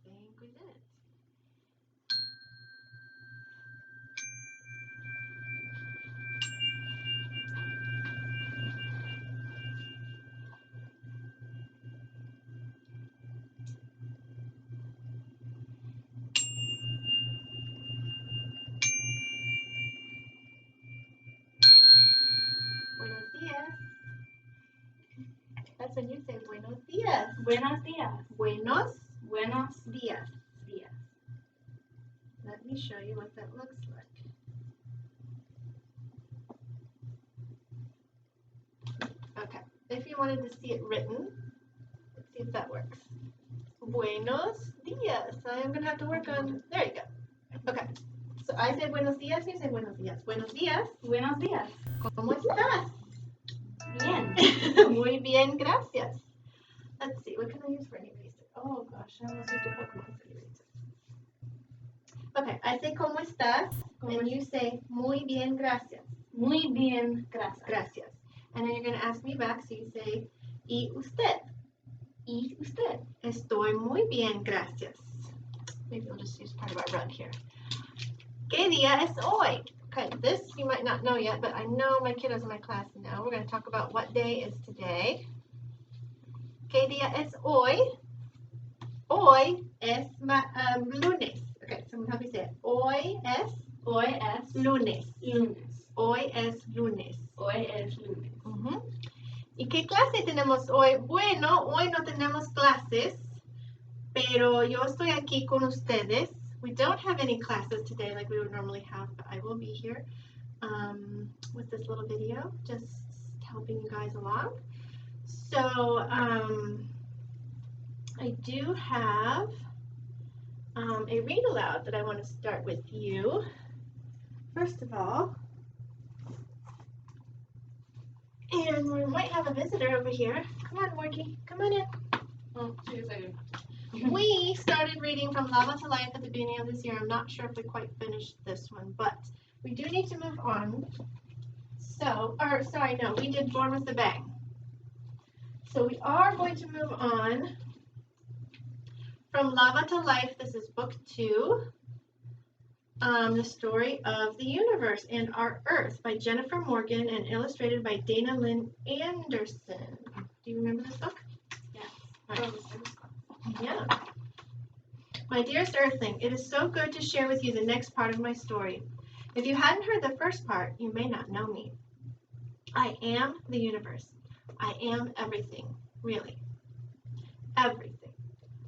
think we did it. Buenos dias. That's when you say buenos dias. Buenos días. Buenos Buenos dias. días. Let me show you what that looks like. Okay, if you wanted to see it written, let's see if that works. Buenos dias. I'm going to have to work on, there you go. Okay, so I say buenos dias, you say buenos dias. Buenos dias. Buenos días. ¿Cómo estás? Bien. Muy bien, gracias. Let's see, what can I use for an eraser? Oh gosh, I almost used a Pokemon for an eraser. Okay, I say ¿cómo estás? And you say muy bien, gracias. Muy bien, gracias. Gracias. And then you're going to ask me back, so you say, ¿y usted? ¿Y usted? Estoy muy bien, gracias. Maybe we'll just use part of our run here. ¿Qué día es hoy? Okay, this you might not know yet, but I know my kiddos in my class know. We're going to talk about what day is today. ¿Qué día es hoy? Hoy es lunes. Okay, so I'm going to have you say it. Hoy es lunes. Lunes. Hoy es lunes. Hoy es lunes. ¿Y qué clase tenemos hoy? Bueno, hoy no tenemos clases, pero yo estoy aquí con ustedes. We don't have any classes today like we would normally have, but I will be here with this little video, just helping you guys along. So I do have a read aloud that I want to start with you. First of all, and we might have a visitor over here. Come on, Morky, come on in. Oh, see you later. We started reading From Lava to Life at the beginning of this year. I'm not sure if we quite finished this one, but we do need to move on. We did Born with a Bang. So we are going to move on. From Lava to Life, this is book 2. The Story of the Universe and Our Earth by Jennifer Morgan and illustrated by Dana Lynn Anderson. Do you remember this book? Yeah. Right. Yeah. My dearest Earthling, it is so good to share with you the next part of my story. If you hadn't heard the first part, you may not know me. I am the universe. I am everything, really. Everything.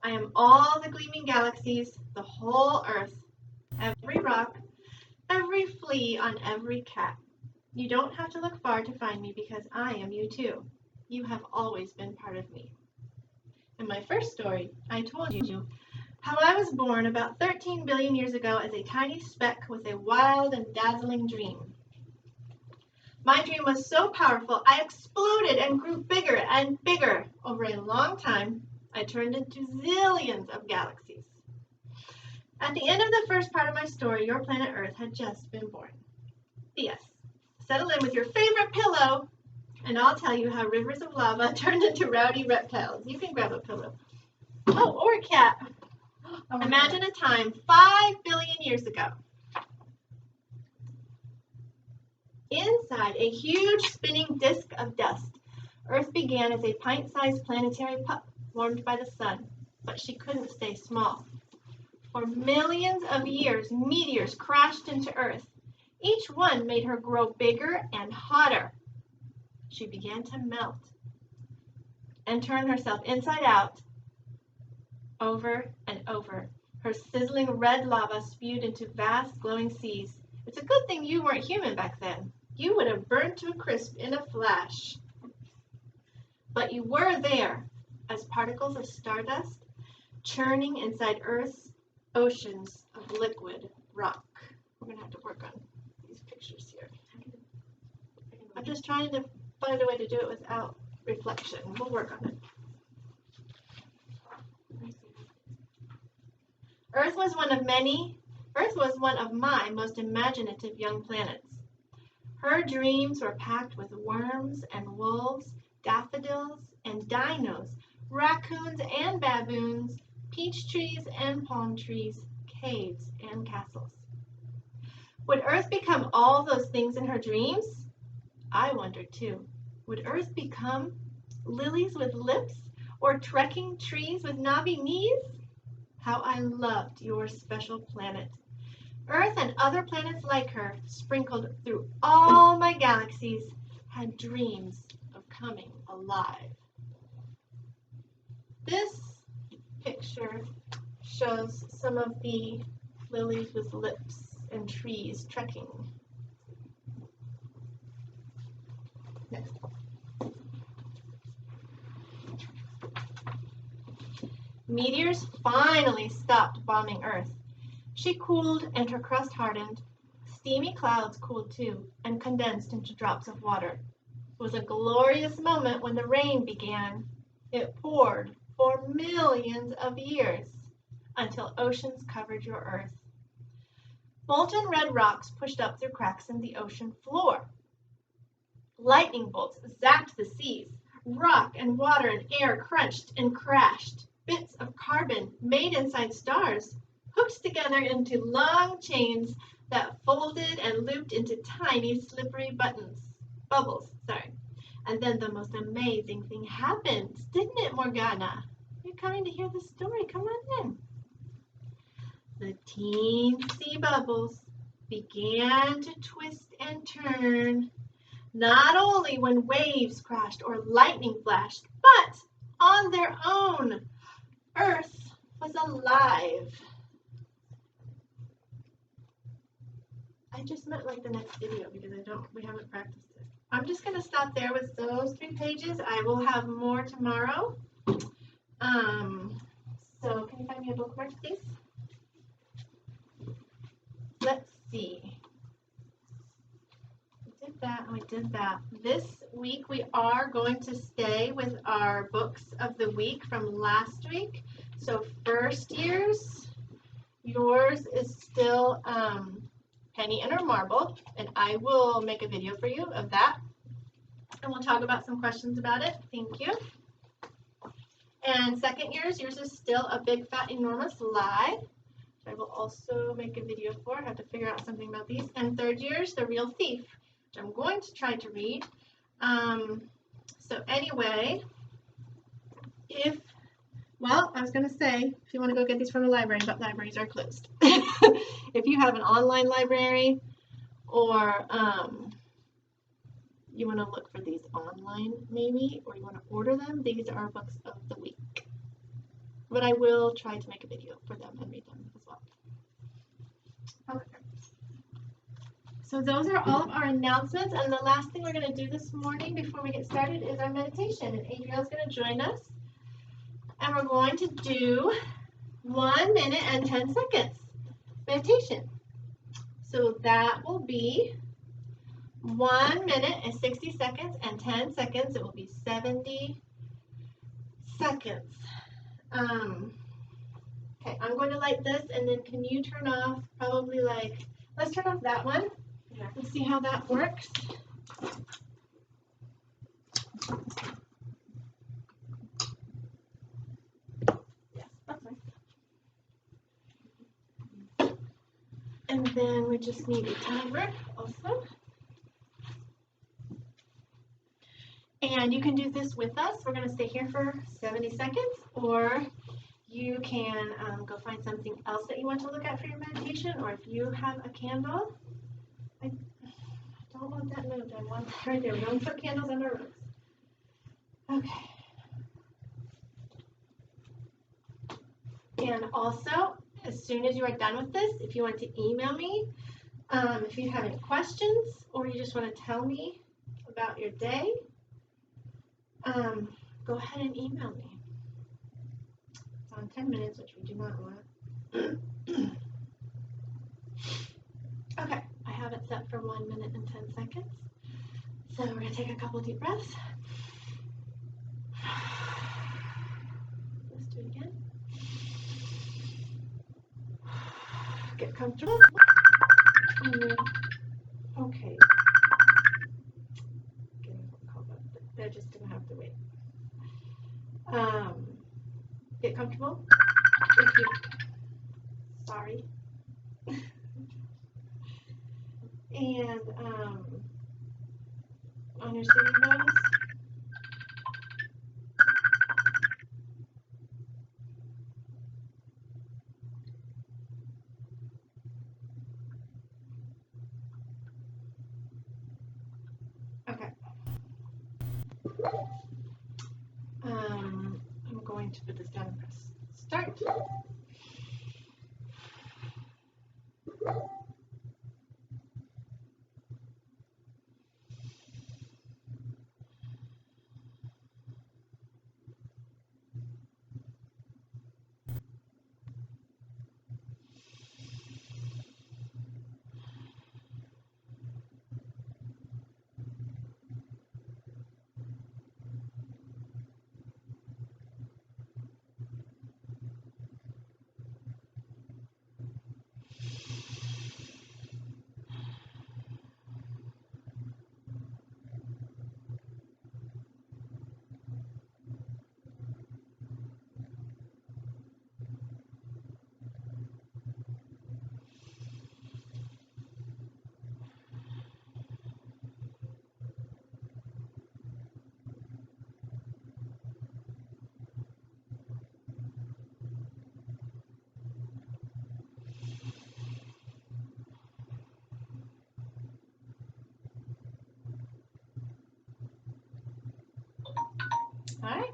I am all the gleaming galaxies, the whole Earth, every rock, every flea on every cat. You don't have to look far to find me because I am you too. You have always been part of me. In my first story, I told you how I was born about 13 billion years ago as a tiny speck with a wild and dazzling dream. My dream was so powerful, I exploded and grew bigger and bigger. Over a long time, I turned into zillions of galaxies. At the end of the first part of my story, your planet Earth had just been born. P.S. Settle in with your favorite pillow, and I'll tell you how rivers of lava turned into rowdy reptiles. You can grab a pillow. Oh, or a cat. Imagine a time 5 billion years ago. Inside a huge spinning disk of dust, Earth began as a pint-sized planetary pup warmed by the sun, but she couldn't stay small. For millions of years, meteors crashed into Earth. Each one made her grow bigger and hotter. She began to melt and turn herself inside out, over and over. Her sizzling red lava spewed into vast glowing seas. It's a good thing you weren't human back then. You would have burned to a crisp in a flash. But you were there, as particles of stardust, churning inside Earth's oceans of liquid rock. We're going to have to work on these pictures here. I'm just trying to find a way to do it without reflection. We'll work on it. Earth was one of my most imaginative young planets. Her dreams were packed with worms and wolves, daffodils and dinos, raccoons and baboons, peach trees and palm trees, caves and castles. Would Earth become all those things in her dreams? I wondered too. Would Earth become lilies with lips or trekking trees with knobby knees? How I loved your special planet. Earth and other planets like her, sprinkled through all my galaxies, had dreams of coming alive. This picture shows some of the lilies with lips and trees trekking. Next. Meteors finally stopped bombing Earth. She cooled and her crust hardened. Steamy clouds cooled too and condensed into drops of water. It was a glorious moment when the rain began. It poured for millions of years until oceans covered your Earth. Molten red rocks pushed up through cracks in the ocean floor. Lightning bolts zapped the seas. Rock and water and air crunched and crashed. Bits of carbon made inside stars, hooked together into long chains that folded and looped into tiny slippery bubbles. And then the most amazing thing happened, didn't it, Morgana? You're coming to hear the story. Come on in. The teensy bubbles began to twist and turn, not only when waves crashed or lightning flashed, but on their own. Earth was alive. I just meant like the next video because we haven't practiced it. I'm just going to stop there with those 3 pages. I will have more tomorrow. So can you find me a bookmark, please? Let's see. We did that and we did that. This week we are going to stay with our books of the week from last week. So first years, yours is still Penny and her Marble, and I will make a video for you of that. And we'll talk about some questions about it. Thank you. And second years, yours is still A Big Fat Enormous Lie, which I will also make a video for. I have to figure out something about these. And third year's The Real Thief, which I'm going to try to read. So anyway, I was going to say, if you want to go get these from the library, but libraries are closed. If you have an online library or you want to look for these online maybe, or you want to order them, these are books of the week. But I will try to make a video for them and read them as well. Okay. So those are all of our announcements, and the last thing we're going to do this morning before we get started is our meditation, and Adrielle's going to join us. And we're going to do 1 minute and 10 seconds meditation. So that will be 1 minute and 60 seconds and 10 seconds. It will be 70 seconds. Okay, I'm going to light this, and then can you turn off probably let's turn off that one. Yeah. Let's see how that works. And then we just need a timer also. And you can do this with us. We're going to stay here for 70 seconds, or you can go find something else that you want to look at for your meditation, or if you have a candle. I don't want that moved. I want that right there. We don't put candles on our rooms. Okay. And also, as soon as you are done with this, if you want to email me, if you have any questions or you just want to tell me about your day, go ahead and email me. It's on 10 minutes, which we do not want. Okay, I have it set for 1 minute and 10 seconds. So we're going to take a couple deep breaths. Let's do it again. Get comfortable. Okay. They're just going to have to wait. Get comfortable. Thank you. Sorry. And on your sitting bones. Okay. I'm going to put this down and press start. All right.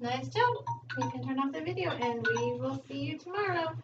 Nice job. You can turn off the video and we will see you tomorrow.